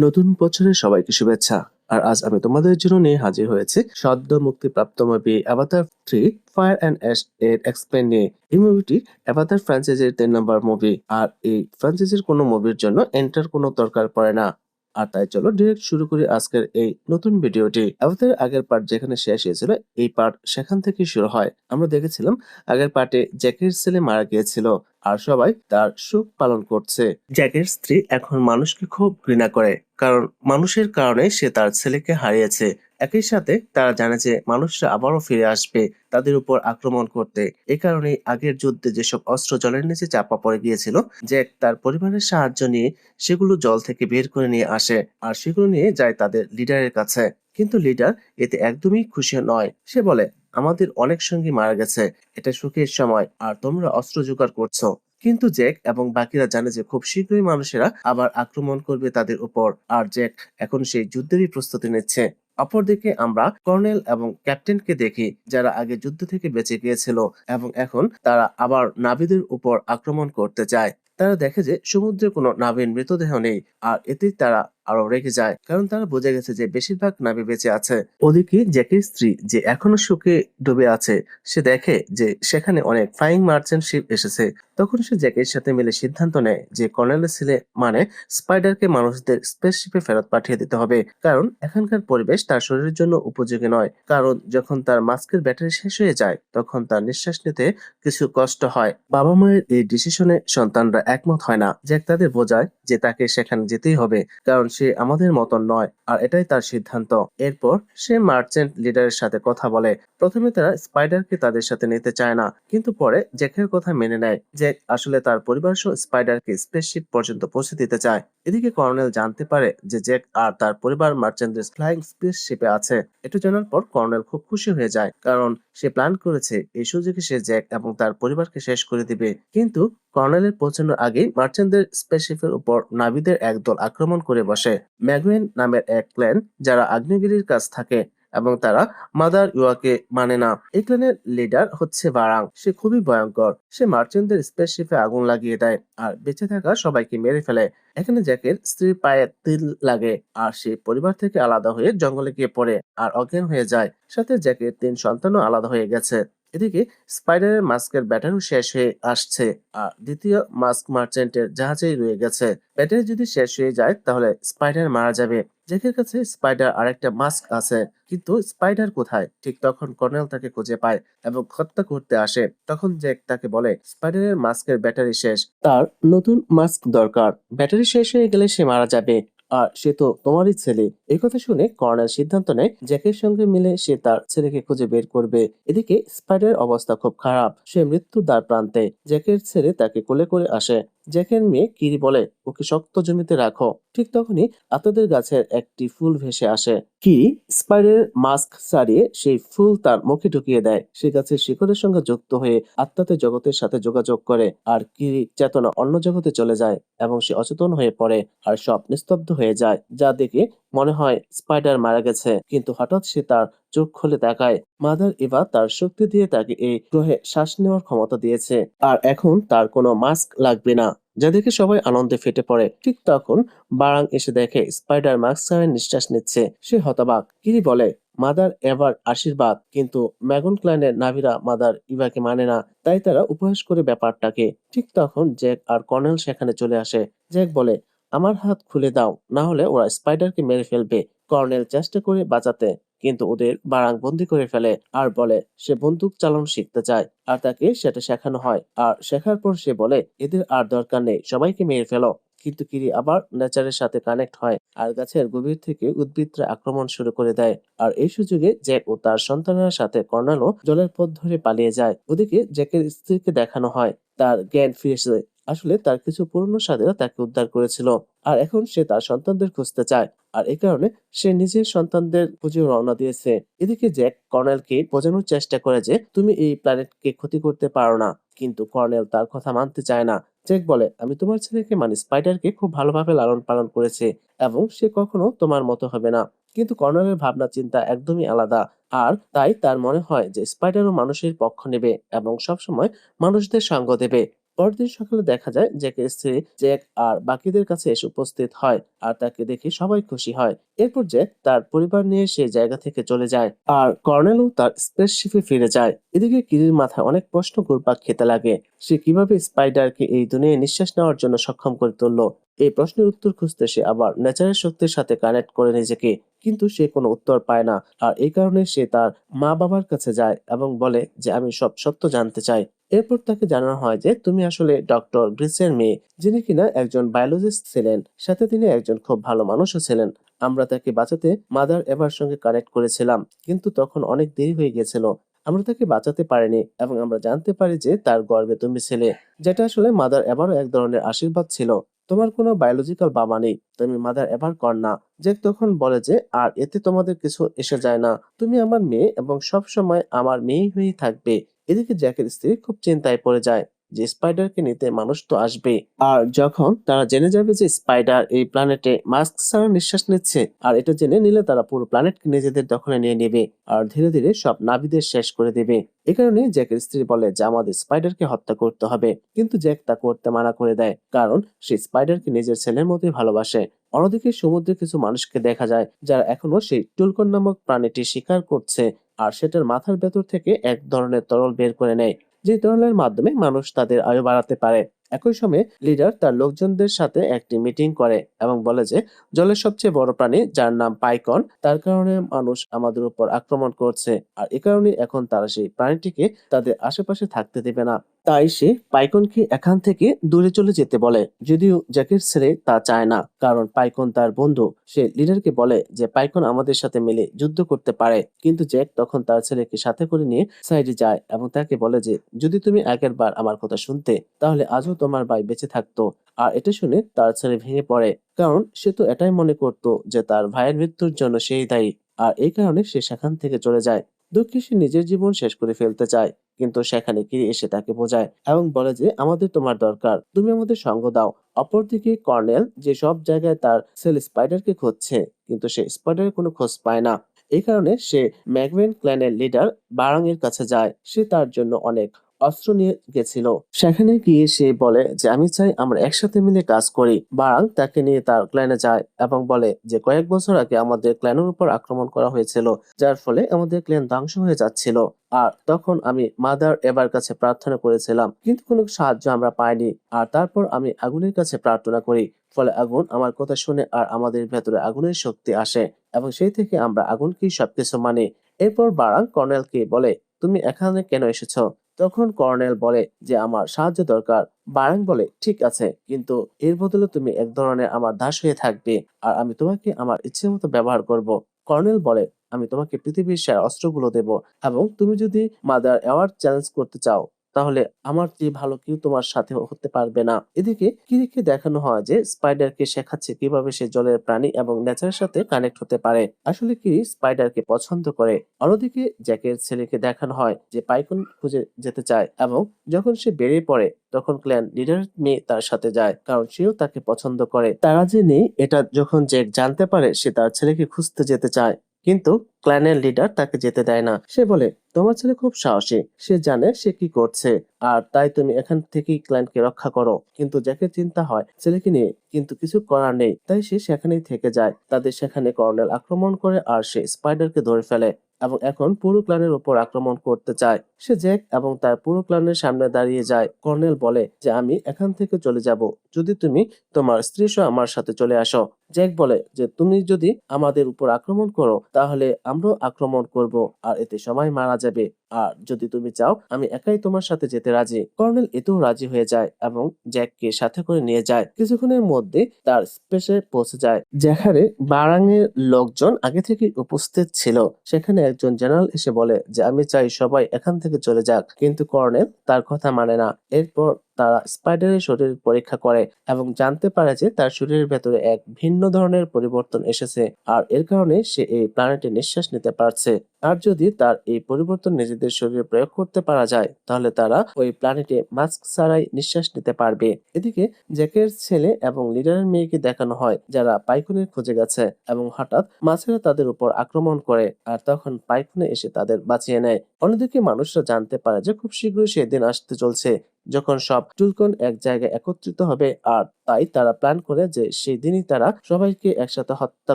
নতুন বছরের সবাইকে শুভেচ্ছা। আর আজ আমি তোমাদের জন্য নিয়ে হাজির হয়েছি সদ্য মুক্তিপ্রাপ্ত মুভি অ্যাভাতার 3 ফায়ার অ্যান্ড অ্যাশ এর এক্সপ্লেন নিয়ে। এই মুভিটি অ্যাভাতার ফ্র্যাঞ্চাইজির 3 নম্বর মুভি। আর এই ফ্র্যাঞ্চাইজির কোনো মুভির জন্য এন্টার কোনো দরকার পড়ে না। আর তাই চলো ডিরেক্ট শুরু করি আজকের এই নতুন ভিডিওটি। অ্যাভাতার আগের পার্ট যেখানে শেষ হয়েছিল, এই পার্ট সেখান থেকে শুরু হয়। আমরা দেখেছিলাম আগের পার্টে জ্যাকের ছেলে মারা গিয়েছিল আর সবাই তার শোক পালন করছে। জ্যাকের স্ত্রী এখন মানুষকে খুব ঘৃণা করে, কারণ মানুষের কারণে সে তার ছেলেকে হারিয়েছে। একই সাথে তারা জানে যে মানুষরা আবারও ফিরে আসবে তাদের উপর আক্রমণ করতে। এ কারণেই আগের যুদ্ধে যেসব অস্ত্র জলের নিচে চাপা পড়ে গিয়েছিল, জ্যাক তার পরিবারের সাহায্য নিয়ে সেগুলো জল থেকে বের করে নিয়ে আসে আর সেগুলো নিয়ে যায় তাদের লিডারের কাছে। কিন্তু লিডার এতে একদমই খুশি নয়। সে বলে, আমাদের অনেক সঙ্গী মারা গেছে, এটা সুখের সময় আর তোমরা অস্ত্র জোগাড় করছো। কিন্তু জ্যাক এবং বাকিরা জানে যে খুব শীঘ্রই মানুষেরা আবার আক্রমণ করবে তাদের উপর, আর জ্যাক এখন সেই যুদ্ধেরই প্রস্তুতি নিচ্ছে। অপরদিকে আমরা কর্নেল এবং ক্যাপ্টেনকে দেখি, যারা আগে যুদ্ধ থেকে বেঁচে গিয়েছিল এবং এখন তারা আবার নাবিদের উপর আক্রমণ করতে চায়। তারা দেখে যে সমুদ্রে কোনো নাবির মৃতদেহ নেই, আর এতেই তারা আরো রেগে যায়, কারণ তারা বুঝে গেছে যে বেশিরভাগ নাবি বেঁচে আছে। ওদিকে জ্যাকের স্ত্রী, যে এখনো শোকে ডুবে আছে, সে দেখে যে সেখানে অনেক ফ্লাইং মার্চেন্ট শিপ এসেছে। তখন সে জ্যাকের সাথে মিলে সিদ্ধান্ত নেয় যে কর্নেলের ছেলে মানে স্পাইডারকে মানুষদের স্পেসশিপে ফেরত পাঠিয়ে দিতে হবে, কারণ এখানকার পরিবেশ তার শরীরের জন্য উপযোগী নয়। কারণ যখন তার মাস্কের ব্যাটারি শেষ হয়ে যায়, তখন তার নিঃশ্বাস নিতে কিছু কষ্ট হয়। বাবা মায়ের এই ডিসিশনে সন্তানরা একমত হয় না। জ্যাক তাদের বোঝায় যে তাকে সেখানে যেতেই হবে, কারণ সে আমাদের মতন নয় আর এটাই তার সিদ্ধান্ত। এরপর সে মার্চেন্ট লিডারের সাথে কথা বলে। প্রথমে তারা স্পাইডারকে তাদের সাথে নিতে চায় না, কিন্তু পরে জ্যাকের কথা মেনে নেয়। জ্যাক আসলে তার পরিবার সহ স্পাইডারকে স্পেসশিপ পর্যন্ত পৌঁছে দিতে চায়। এদিকে কর্নেল জানতে পারে যে জ্যাক আর তার পরিবার মার্চেন্টদের ফ্লাইং স্পেসশিপে আছে। এটা জানার পর কর্নেল খুব খুশি হয়ে যায়, কারণ সে প্ল্যান করেছে এই সুযোগে সে জ্যাক এবং তার পরিবারকে শেষ করে দিবে। কিন্তু কর্নেলের পৌঁছানোর আগেই মার্চেন্টদের স্পেসশিপের উপর নাবিদের একদল আক্রমণ করে বসে। ম্যাগুয়েন নামের এক ক্ল্যান, যারা আগ্নেয়গিরির কাছ থাকে এবং তারা মাদার ইউয়াকে মানে না। এই ক্ল্যানের লিডার হচ্ছে বারাং। সে খুবই ভয়ঙ্কর। সে মার্চেন্টদের স্পেসশিপে আগুন লাগিয়ে দেয় আর বেঁচে থাকা সবাইকে মেরে ফেলে। এখানে জ্যাকের স্ত্রীর পায়ে তিল লাগে আর সে পরিবার থেকে আলাদা হয়ে জঙ্গলে গিয়ে পড়ে আর অজ্ঞান হয়ে যায়। সাথে জ্যাকের 3 সন্তানও আলাদা হয়ে গেছে। এদিকে স্পাইডারের মাস্কের ব্যাটারিও শেষ হয়ে আসছে আর দ্বিতীয় মাস্ক মার্চেন্টের জাহাজেই রয়ে গেছে। ব্যাটারি যদি শেষ হয়ে যায় তাহলে স্পাইডার মারা যাবে। জ্যাকের কাছে স্পাইডার আরেকটা মাস্ক আছে, কিন্তু স্পাইডার কোথায়? ঠিক তখন কর্নেল তাকে খুঁজে পায় এবং হত্যা করতে আসে। তখন জ্যাক তাকে বলে স্পাইডারের মাস্কের ব্যাটারি শেষ, তার নতুন মাস্ক দরকার। ব্যাটারি শেষ হয়ে গেলে সে মারা যাবে, আর সে তো তোমারই ছেলে। এই কথা শুনে কর্নেল সিদ্ধান্ত নেয় জ্যাকের সঙ্গে মিলে সে তার ছেলেকে খুঁজে বের করবে। এদিকে স্পাইডারের অবস্থা খুব খারাপ, সে মৃত্যুর দ্বার প্রান্তে। জ্যাকের ছেলে তাকে কোলে করে আসে। জ্যাকের মেয়ে কিরি বলে, ওকে শক্ত জমিতে রাখো। ঠিক তখনই আতদের গাছের একটি ফুল ভেসে আসে। কিরি স্পাইডারের মাস্ক ছাড়িয়ে সেই ফুল তার মুখে ঢুকিয়ে দেয়। সে গাছের শিকড়ের সঙ্গে যুক্ত হয়ে আত্মাতে জগতের সাথে যোগাযোগ করে, আর কিরি চেতনা অন্য জগতে চলে যায় এবং সে অচেতন হয়ে পড়ে আর সব নিস্তব্ধ হয়ে যায়। যা দেখে মনে হয় স্পাইডার মারা গেছে, কিন্তু হঠাৎ সে তার চোখ খুলে তাকায়। মাদার ইভা তার শক্তি দিয়ে তাকে এই গ্রহে শ্বাস নেওয়ার ক্ষমতা দিয়েছে, আর এখন তার কোনো মাস্ক লাগবে না। যা দেখে সবাই আনন্দে ফেটে পড়ে। ঠিক তখন বারাং এসে দেখে স্পাইডার মাস্ক ছাড়া নিঃশ্বাস নিচ্ছে। সে হতবাক। কিরি বলে, মাদার এভার আশীর্বাদ, কিন্তু ম্যাগন ক্লানের নাভিরা মাদার ইভাকে মানে না, তাই তারা উপহাস করে ব্যাপারটাকে। ঠিক তখন জ্যাক আর কর্নেল সেখানে চলে আসে। জ্যাক বলে, আমার হাত খুলে দাও, না হলে ওরা স্পাইডারকে মেরে ফেলবে। কর্নেল চেষ্টা করে বাঁচাতে, কিন্তু ওদের বারাং বন্দি করে ফেলে আর বলে সে বন্দুক চালানো শিখতে চায়, আর তাকে সেটা শেখানো হয়। আর শেখার পর সে বলে, এদের আর দরকার নেই, সবাইকে মেরে ফেলো। কিন্তু কিরি আবার নেচারের সাথে কানেক্ট হয় আর গাছের গভীর থেকে উদ্ভিদরা আক্রমণ শুরু করে দেয়। আর এই সুযোগে জ্যাক ও তার সন্তানের সাথে কর্নেলও জলের পথ ধরে পালিয়ে যায়। ওদিকে জ্যাকের স্ত্রীকে দেখানো হয় তার জ্ঞান ফিরেছে। আসলে তার কিছু পুরনো সাথীরা তাকে উদ্ধার করেছিল, আর এখন সে তার সন্তানদের খুঁজতে চায়। আর এই কারণে সে নিজের সন্তানদের খুঁজে রওনা দিয়েছে। এদিকে জ্যাক কর্নেলকে বোঝানোর চেষ্টা করে যে তুমি এই প্ল্যানেটকে ক্ষতি করতে পারো না, কিন্তু কর্নেল তার কথা মানতে চায় না। জ্যাক বলে, আমি তোমার ছেলেকে মানে স্পাইডারকে খুব ভালোভাবে লালন পালন করেছি এবং সে কখনো তোমার মতো হবে না। কিন্তু কর্নেলের ভাবনা চিন্তা একদমই আলাদা, আর তাই তার মনে হয় যে স্পাইডারও মানুষের পক্ষ নেবে এবং সবসময় মানুষদের সঙ্গ দেবে। পরদিন সকালে দেখা যায় জ্যাকের স্ত্রী জ্যাক আর বাকিদের কাছে এসে উপস্থিত হয় আর তাকে দেখে সবাই খুশি হয়। এরপর জ্যাক তার পরিবার নিয়ে সেই জায়গা থেকে চলে যায় আর কর্নেলও তার স্পেসশিপে ফিরে যায়। এদিকে কিরির মাথায় অনেক প্রশ্ন ঘুরপাক খেতে লাগে। সে কিভাবে স্পাইডারকে এই দুনিয়ায় নিঃশ্বাস নেওয়ার জন্য সক্ষম করে তুললো। এই প্রশ্নের উত্তর খুঁজতে সে আবার ন্যাচারের শক্তির সাথে কানেক্ট করে নিজেকে, কিন্তু সে কোনো উত্তর পায় না। আর এই কারণে সে তার মা বাবার কাছে যায় এবং বলে যে আমি সব সত্য জানতে চাই। এরপর তাকে জানানো হয় যে তুমি আসলে ডক্টর গ্রিসের মেয়ে, যিনি কিনা একজন বায়োলজিস্ট ছিলেন, সাথে তিনি একজন খুব ভালো মানুষও ছিলেন। আমরা তাকে বাঁচাতে মাদার এভার সঙ্গে কানেক্ট করেছিলাম, কিন্তু তখন অনেক দেরি হয়ে গেছিল। আমরা তাকে বাঁচাতে পারিনি এবং আমরা জানতে পারি যে তার গর্ভে তুমি ছিলে, যেটা আসলে মাদার এভারও এক ধরনের আশীর্বাদ ছিল। তোমার কোনো বায়োলজিক্যাল বাবা নেই, তুমি মাদার এভার কন্যা। জ্যাক তখন বলে যে আর এতে তোমাদের কিছু এসে যায় না, তুমি আমার মেয়ে এবং সব সময় আমার মেয়ে হয়েই থাকবে। এদিকে জ্যাকের স্ত্রী খুব চিন্তায় পড়ে যায় যে স্পাইডারকে নিতে মানুষ তো আসবে, আর যখন তারা জেনে যাবে যে স্পাইডার এই প্ল্যানেটে মাস্ক ছাড়া নিঃশ্বাস নিচ্ছে, আর এটা জেনে নিলে তারা পুরো প্ল্যানেটকে নিজেদের দখলে নিয়ে নেবে আর ধীরে ধীরে সব নাবিদের শেষ করে দেবে। এ কারণে জ্যাকের স্ত্রী বলে যে আমাদের স্পাইডারকে হত্যা করতে হবে, কিন্তু জ্যাক তা করতে মানা করে দেয়, কারণ সে স্পাইডারকে নিজের ছেলের মতোই ভালোবাসে। অন্যদিকে সমুদ্রে কিছু মানুষকে দেখা যায় যারা এখনো সেই টুলকন নামক প্রাণীটি শিকার করছে, আর সেটার মাথার ভেতর থেকে এক ধরনের তরল বের করে নেয়, যে তরলের মাধ্যমে মানুষ তাদের আয়ু বাড়াতে পারে। একই সময়ে লিডার তার লোকজনদের সাথে একটি মিটিং করে এবং বলে যে জলের সবচেয়ে বড় প্রাণী, যার নাম পাইকন, তার কারণে মানুষ আমাদের উপর আক্রমণ করছে, আর এ কারণে এখন তারা সেই প্রাণীটিকে তাদের আশেপাশে থাকতে দেবে না। তাই সে পাইকনকে এখান থেকে দূরে চলে যেতে বলে, যদিও জ্যাকের ছেলে তা চায় না, কারণ পাইকন তার বন্ধু। সে লিডারকে বলে যে পাইকন আমাদের সাথে মিলে যুদ্ধ করতে পারে, কিন্তু জ্যাক তখন তার ছেলেকে সাথে করে নিয়ে সাইডে যায় এবং তাকে বলে যে যদি তুমি আগের বার আমার কথা শুনতে, তাহলে আজও তোমার ভাই বেঁচে থাকতো। আর এটা শুনে তার ছেলে ভেঙে পড়ে, কারণ সে তো এটাই মনে করতো যে তার ভাইয়ের মৃত্যুর জন্য সেই দায়ী। আর এই কারণে সে সেখান থেকে চলে যায়। দুঃখে সে নিজের জীবন শেষ করে ফেলতে চায়, কিন্তু সেখানে কিরি এসে তাকে বোঝায় এবং বলে যে আমাদের তোমার দরকার, তুমি আমাদের সঙ্গ দাও। অপরদিকে কর্নেল যে সব জায়গায় তার ছেলে স্পাইডারকে খুঁজছে, কিন্তু সে স্পাইডারের কোনো খোঁজ পায় না। এই কারণে সে ম্যাগভেন ক্ল্যানের লিডার বারাং এর কাছে যায়। সে তার জন্য অনেক অস্ত্র নিয়ে গেছিল। সেখানে গিয়ে সে বলে যে আমি চাই আমরা একসাথে মিলে কাজ করি। বারাং তাকে নিয়ে তার ক্ল্যানে যায় এবং বলে যে কয়েক বছর আগে আমাদের ক্ল্যানের উপর আক্রমণ করা হয়েছিল, যার ফলে আমাদের ক্ল্যান ধ্বংস হয়ে যাচ্ছিল। আর তখন আমি মাদার এবার কাছে প্রার্থনা করেছিলাম, কিন্তু কোনো সাহায্য আমরা পাইনি। আর তারপর আমি আগুনের কাছে প্রার্থনা করি, ফলে আগুন আমার কথা শুনে আর আমাদের ভেতরে আগুনের শক্তি আসে এবং সেই থেকে আমরা আগুনকেই সবকিছু মানি। এরপর বারাং কর্নেলকে বলে তুমি এখানে কেন এসেছো? তখন কর্নেল বলে যে আমার সাহায্য দরকার। বারাং বলে ঠিক আছে, কিন্তু এর বদলে তুমি এক ধরনের আমার দাস হয়ে থাকবে আর আমি তোমাকে আমার ইচ্ছে মতো ব্যবহার করব। কর্নেল বলে আমি তোমাকে পৃথিবীর সেরা অস্ত্রগুলো দেব, এবং তুমি যদি মাদার অ্যাওয়ার্ড চ্যালেঞ্জ করতে চাও, তাহলে আমার চেয়ে ভালো কেউ তোমার সাথে হতে পারবে না। এদিকে কিরিকে দেখানো হয় যে স্পাইডারকে শেখাচ্ছে কিভাবে সে জলের প্রাণী এবং নেচারের সাথে কানেক্ট হতে পারে। আসলে কিরি স্পাইডারকে পছন্দ করে। অন্যদিকে জ্যাকের ছেলেকে দেখানো হয় যে পাইকন খুঁজে যেতে চায়, এবং যখন সে বেরিয়ে পড়ে তখন ক্ল্যান লিডার মেয়ে তার সাথে যায়, কারণ সেও তাকে পছন্দ করে। তারা যে নেই এটা যখন জ্যাক জানতে পারে, সে তার ছেলেকে খুঁজতে যেতে চায়, কিন্তু ক্ল্যানের লিডার তাকে যেতে দেয় না। সে বলে তোমার ছেলে খুব সাহসী, সে জানে সে কি করছে, আর তাই তুমি এখান থেকেই ক্লায়েন্টকে রক্ষা করো। কিন্তু জ্যাকের চিন্তা হয় ছেলেকে নিয়ে, কিন্তু কিছু করার নেই, তাই সে সেখানেই থেকে যায়। তাদের সেখানে কর্নেল আক্রমণ করে আর সে স্পাইডারকে ধরে ফেলে এবং এখন পুরো ক্লানের উপর আক্রমণ করতে চায়। সে জ্যাক এবং তার পুরো ক্লানের সামনে দাঁড়িয়ে যায়। কর্নেল বলে যে আমি এখান থেকে চলে যাব যদি তুমি তোমার স্ত্রী সহ আমার সাথে চলে আসো। জ্যাক বলে যে তুমি যদি আমাদের উপর আক্রমণ করো, তাহলে আমরাও আক্রমণ করব আর এতে সবাই মারা যাবে। আর যদি তুমি চাও আমি একাই তোমার সাথে যেতে রাজি। কর্নেল এতেও রাজি হয়ে যায় এবং জ্যাককে সাথে করে নিয়ে যায়। কিছুক্ষণের মধ্যে তার স্পেসে পৌঁছে যায়, যেখানে বারাঙের লোকজন আগে থেকে উপস্থিত ছিল। সেখানে একজন জেনারেল এসে বলে যে আমি চাই সবাই এখান থেকে চলে যাক, কিন্তু কর্নেল তার কথা মানে না। এরপর তারা স্পাইডারের শরীর পরীক্ষা করে এবং জানতে পারে যে তার শরীরের ভেতরে এক ভিন্ন ধরনের পরিবর্তন এসেছে, আর এর কারণে সে এই প্ল্যানেটে নিঃশ্বাস নিতে পারছে। আর যদি তার এই পরিবর্তন নিজেদের শরীরে প্রয়োগ করতে পারা যায়, তাহলে তারা ওই প্ল্যানেটে মাস্ক ছাড়াই নিঃশ্বাস নিতে পারবে। এদিকে জ্যাকের ছেলে এবং লিডারের মেয়েকে দেখানো হয় যারা পাইকনের খোঁজে গেছে, এবং হঠাৎ মাছেরা তাদের উপর আক্রমণ করে, আর তখন পাইকনে এসে তাদের বাঁচিয়ে নেয়। অন্যদিকে মানুষরা জানতে পারে যে খুব শীঘ্রই সেদিন আসতে চলছে যখন সব টুলকন এক জায়গায় একত্রিত হবে, আর তাই তারা প্ল্যান করে যে সেই দিনই তারা সবাইকে একসাথে হত্যা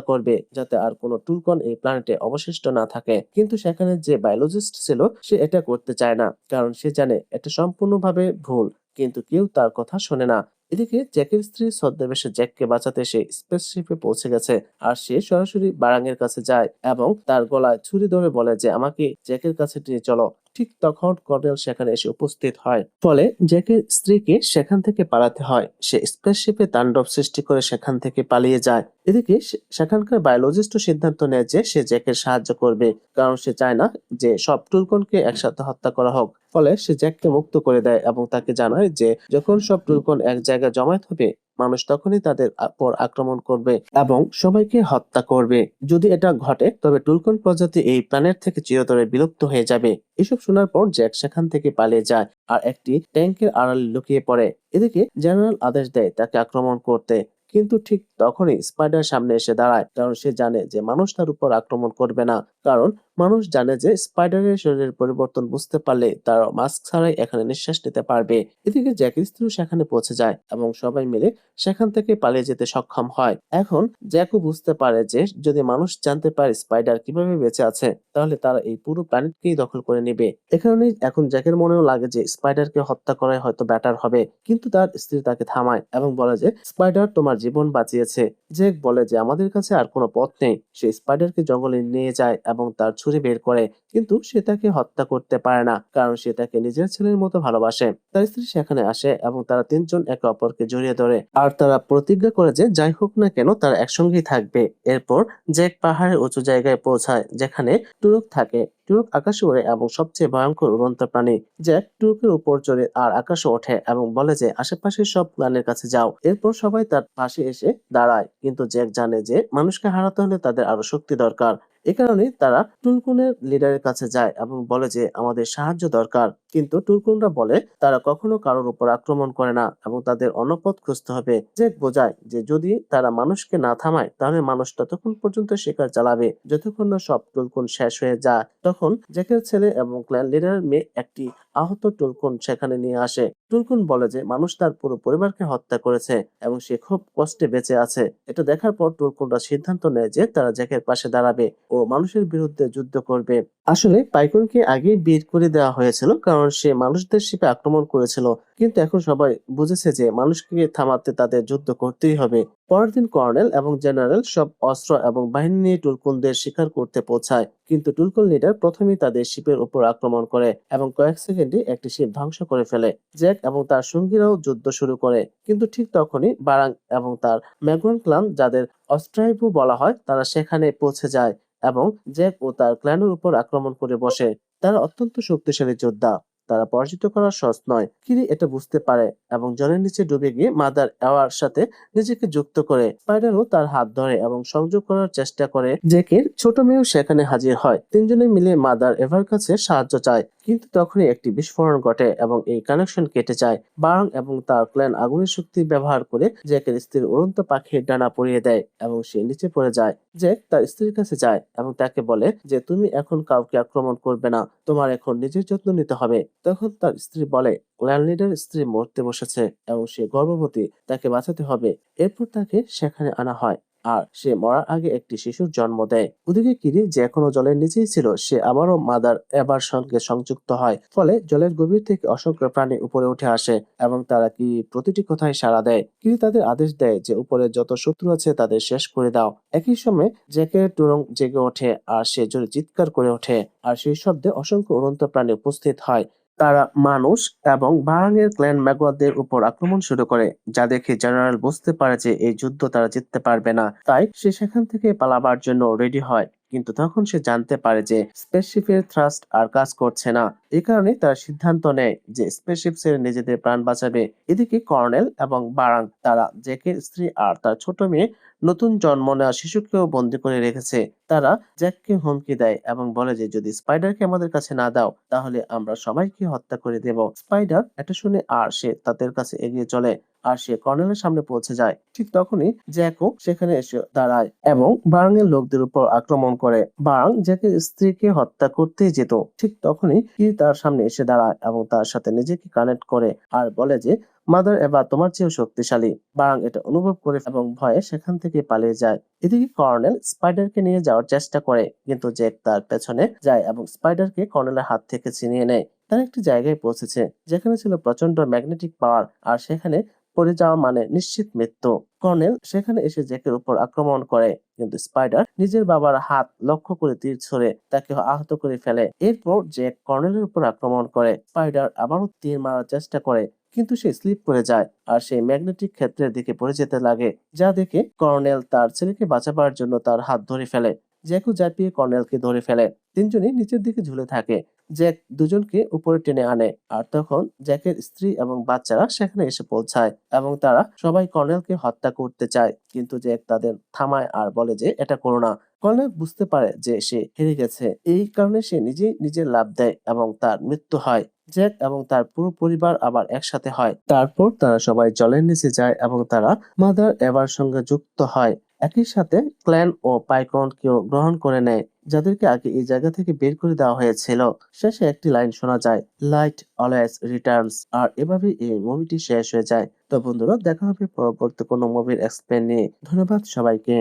করবে যাতে আর কোনো টুলকন এই প্ল্যানেটে অবশিষ্ট না থাকে। কিন্তু সেখানে যে বায়োলজিস্ট ছিল সে এটা করতে চায় না, কারণ সে জানে এটা সম্পূর্ণভাবে ভুল, কিন্তু কেউ তার কথা শোনে না। এদিকে জ্যাকের স্ত্রী ছদ্মবেশে জ্যাককে বাঁচাতে সে স্পেসশিপে পৌঁছে গেছে, আর সে সরাসরি বারাঙের কাছে যায় এবং তার গলায় ছুরি ধরে বলে যে আমাকে জ্যাকের কাছে নিয়ে চলো। ঠিক তখন কর্নেল সেখানে এসে উপস্থিত হয়, ফলে জ্যাকের স্ত্রীকে সেখান থেকে পালাতে হয়। সে স্পেসশিপে তাণ্ডব সৃষ্টি করে সেখান থেকে পালিয়ে যায়। এদিকে সেখানকার বায়োলজিস্টও সিদ্ধান্ত নেয় যে সে জ্যাকের সাহায্য করবে, কারণ সে চায় না যে সব টুলকনকে একসাথে হত্যা করা হোক। ফলে সে জ্যাককে মুক্ত করে দেয় এবং তাকে জানায় যে যখন সব টুলকন এক জায়গায় জমায়েত হবে মানুষ তখনই তাদের উপর আক্রমণ করবে এবং সবাইকে হত্যা করবে। যদি এটা ঘটে তবে টুলকন প্রজাতি এই প্ল্যানেট থেকে চিরতরে বিলুপ্ত হয়ে যাবে। এসব শোনার পর জ্যাক সেখান থেকে পালিয়ে যায় আর একটি ট্যাঙ্কের আড়ালে লুকিয়ে পড়ে। এদিকে জেনারেল আদেশ দেয় তাকে আক্রমণ করতে, কিন্তু ঠিক তখনই স্পাইডার সামনে এসে দাঁড়ায়, কারণ সে জানে যে মানুষ তার উপর আক্রমণ করবে না। কারণ মানুষ জানে যে স্পাইডারের শরীরের পরিবর্তন বুঝতে পারলে তার মাস্ক ছাড়াই এখানে নিঃশ্বাস নিতে পারবে। এদিকে জ্যাকের স্ত্রী সেখানে পৌঁছে যায় এবং সবাই মিলে সেখান থেকে পালিয়ে যেতে সক্ষম হয়। এখন জ্যাকও বুঝতে পারে যে যদি মানুষ জানতে পারে স্পাইডার কিভাবে বেঁচে আছে তাহলে তারা এই পুরো প্ল্যানেটকেই দখল করে নেবে। এ কারণেই এখন জ্যাকের মনেও লাগে যে স্পাইডারকে হত্যা করাই হয়তো বেটার হবে, কিন্তু তার স্ত্রী তাকে থামায় এবং বলে যে স্পাইডার তোমার জীবন বাঁচিয়েছে। জ্যাক বলে যে আমাদের কাছে আর কোনো পথ নেই। সে স্পাইডারকে জঙ্গলে নিয়ে যায় এবং তার ছুরি বের করে, কিন্তু সে তাকে হত্যা করতে পারে না, কারণ সে তাকে নিজের ছেলের মতো ভালোবাসে। তার স্ত্রী সেখানে আসে এবং তারা তিনজন একে অপরকে জড়িয়ে ধরে আর তারা প্রতিজ্ঞা করে যে যাই হোক না কেন তারা একসঙ্গেই থাকবে। এরপর জ্যাক পাহাড়ের উঁচু জায়গায় পৌঁছায় যেখানে টুরক থাকে। টুরক আকাশে ওড়ে এবং সবচেয়ে ভয়ঙ্কর উড়ন্ত প্রাণী। জ্যাক টুরকের উপর চড়ে আর আকাশে ওঠে এবং বলে যে আশেপাশের সব প্রাণীর কাছে যাও। এরপর সবাই তার পাশে এসে দাঁড়ায়, কিন্তু জ্যাক জানে যে মানুষকে হারাতে হলে তাদের আরো শক্তি দরকার। এ কারণে তারা টুলকুনের লিডারের কাছে যায় এবং বলে যে আমাদের সাহায্য দরকার, কিন্তু টুলকুনরা বলে তারা কখনো কারোর উপর আক্রমণ করে না এবং তাদের অন্য পথ খুঁজতে হবে। জ্যাক বোঝায় যে যদি তারা মানুষকে না থামায় তাহলে মানুষ ততক্ষণ পর্যন্ত শিকার চালাবে যতক্ষণ না সব টুলকুন শেষ হয়ে যায়। তখন জ্যাকের ছেলে এবং ক্ল্যান লিডারের মেয়ে একটি আহত টুলকুন সেখানে নিয়ে আসে। টুলকুন বলে যে মানুষ তার পুরো পরিবারকে হত্যা করেছে এবং সে খুব কষ্টে বেঁচে আছে। এটা দেখার পর টুলকুনরা সিদ্ধান্ত নেয় যে তারা জ্যাকের পাশে দাঁড়াবে ও মানুষের বিরুদ্ধে যুদ্ধ করবে। আসলে পাইকনকে আগেই বের করে দেওয়া হয়েছিল, কারণ সে মানুষদের শিপে আক্রমণ করেছিল, কিন্তু এখন সবাই বুঝেছে যে মানুষকে থামাতে তাদের যুদ্ধ করতেই হবে। পরের দিন কর্নেল এবং জেনারেল সব অস্ত্র এবং বাহিনী নিয়ে টুলকুনদের শিকার করতে পৌঁছায়, কিন্তু টুলকুন লিডার প্রথমেই তাদের শিপের উপর আক্রমণ করে এবং কয়েক সেকেন্ডে একটি শিপ ধ্বংস করে ফেলে। জ্যাক এবং তার সঙ্গীরাও যুদ্ধ শুরু করে, কিন্তু ঠিক তখনই বারাং এবং তার ম্যাগুয়ান ক্লান, যাদের অস্ট্রাইবু বলা হয়, তারা সেখানে পৌঁছে যায় এবং জ্যাক ও তার ক্ল্যানের উপর আক্রমণ করে বসে। তারা অত্যন্ত শক্তিশালী যোদ্ধা, তারা পরাজিত করা সহজ নয়। কিরি এটা বুঝতে পারে এবং জলের নিচে ডুবে গিয়ে মাদার এওয়ার সাথে নিজেকে যুক্ত করে। স্পাইডারও তার হাত ধরে এবং সংযোগ করার চেষ্টা করে। জ্যাকের ছোট মেয়েও সেখানে হাজির হয়। তিনজনে মিলে মাদার এভার কাছে সাহায্য চায়, কিন্তু তখনই একটি বিস্ফোরণ ঘটে এবং এই কানেকশন কেটে যায়। বারাং এবং তার ক্ল্যান আগুনের শক্তি ব্যবহার করে জ্যাকের স্ত্রীর উড়ন্ত পাখির ডানা পরিয়ে দেয় এবং সে নিচে পড়ে যায়। জ্যাক তার স্ত্রীর কাছে যায় এবং তাকে বলে যে তুমি এখন কাউকে আক্রমণ করবে না, তোমার এখন নিজের যত্ন নিতে হবে। তখন তার স্ত্রী বলে ল্যান্ডলিডার স্ত্রী মরতে বসেছে এবং সে গর্ভবতী, তাকে বাঁচাতে হবে। এরপর তাকে সেখানে আনা হয় আর সে মরার আগে একটি শিশুর জন্ম দেয়। ওদিকে কিরি, যে এখনো জলের নিচেই ছিল, সে আবারও মাদার এবার সঙ্গে সংযুক্ত হয়। ফলে জলের গভীর থেকে অসংখ্য প্রাণী উপরে উঠে আসে এবং তারা কি প্রতিটি কথায় সাড়া দেয়। কিরি তাদের আদেশ দেয় যে উপরে যত শত্রু আছে তাদের শেষ করে দাও। একই সময় জ্যাকের টুরং জেগে ওঠে আর সে জোরে চিৎকার করে ওঠে, আর সেই শব্দে অসংখ্য উড়ন্ত প্রাণী উপস্থিত হয়। তারা মানুষ এবং বারাঙের ক্ল্যান ম্যাগুয়ারদের উপর আক্রমণ শুরু করে, যা দেখে জেনারেল বুঝতে পারে যে এই যুদ্ধ তারা জিততে পারবে না। তাই সে সেখান থেকে পালাবার জন্য রেডি হয়, কিন্তু তখন সে জানতে পারে যে স্পেসশিপের থ্রাস্ট আর কাজ করছে না। এই কারণে তারা সিদ্ধান্ত নেয় যে স্পেসশিপ ছেড়ে নিজেদের প্রাণ বাঁচাবে। এদিকে কর্নেল এবং বারাং তারা জ্যাকের স্ত্রী আর তার ছোট মেয়ে নতুন জন্ম নেওয়া শিশুকেও বন্দি করে রেখেছে। তারা জ্যাককে হুমকি দেয় এবং বলে যে যদি স্পাইডারকে আমাদের কাছে না দাও তাহলে আমরা সবাইকে হত্যা করে দেব। স্পাইডার এটা শুনে আর সে তাদের কাছে এগিয়ে চলে। আর সে কর্নেলের সামনে পৌঁছে যায়। ঠিক তখনই জ্যাকও সেখানে এসে দাঁড়ায় এবং বারাং এর লোকদের উপর আক্রমণ করে। বারাং জ্যাকের স্ত্রীকে হত্যা করতেই যেত। ঠিক তখনই কি তার সামনে এসে দাঁড়ায় এবং তার সাথে নিজেকে কানেক্ট করে আর বলে যে মাদার এভা তোমার চেয়েও শক্তিশালী। বারাং এটা অনুভব করে এবং ভয়ে সেখান থেকে পালিয়ে যায়। এদিকে কর্নেল স্পাইডারকে নিয়ে যাওয়ার চেষ্টা করে, কিন্তু জ্যাক তার পেছনে যায় এবং স্পাইডারকে কর্নেলের হাত থেকে ছিনিয়ে নেয়। তারা একটি জায়গায় পৌঁছেছে যেখানে ছিল প্রচন্ড ম্যাগনেটিক পাওয়ার, আর সেখানে পড়ে যাওয়া মানে নিশ্চিত মৃত্যু। কর্নেল সেখানে এসে জ্যাকের উপর আক্রমণ করে, কিন্তু স্পাইডার নিজের বাবার হাত লক্ষ্য করে তীর ছুড়ে তাকে আহত করে ফেলে। এরপর জ্যাক কর্নেলের উপর আক্রমণ করে। স্পাইডার আবারও তীর মারার চেষ্টা করে, কিন্তু সে স্লিপ করে যায় আর সেই ম্যাগনেটিক ক্ষেত্রের দিকে পড়ে যেতে লাগে, যা দেখে কর্নেল তার ছেলেকে বাঁচাবার জন্য তার হাত ধরে ফেলে। জ্যাকও ঝাঁপিয়ে কর্নেলকে ধরে ফেলে। তিনজনই নিচের দিকে ঝুলে থাকে। জ্যাক দুজনকে উপরে টেনে আনে, আর তখন জ্যাকের স্ত্রী এবং বাচ্চারা সেখানে এসে পৌঁছায় এবং তারা সবাই কর্নেলকে হত্যা করতে চায়, কিন্তু জ্যাক তাদের থামায় আর বলে যে এটা করো না। কর্নেল বুঝতে পারে যে সে হেরে গেছে, এই কারণে সে নিজেই নিজের লাফ দেয় এবং তার মৃত্যু হয়। জ্যাক এবং তার পুরো পরিবার আবার একসাথে হয়। তারপর তারা সবাই জলের নিচে যায় এবং তারা মাদার এভার সঙ্গে যুক্ত হয়। একই সাথে ক্ল্যান ও পাইকনকেও গ্রহণ করে নেয়, যাদেরকে আগে এই জায়গা থেকে বের করে দেওয়া হয়েছিল। শেষে একটি লাইন শোনা যায়, লাইট অলওয়েজ রিটার্নস। আর এভাবেই এই মুভিটি শেষ হয়ে যায়। তো বন্ধুরা, দেখা হবে পরবর্তী কোনো মুভির এক্সপ্লেন নিয়ে। ধন্যবাদ সবাইকে।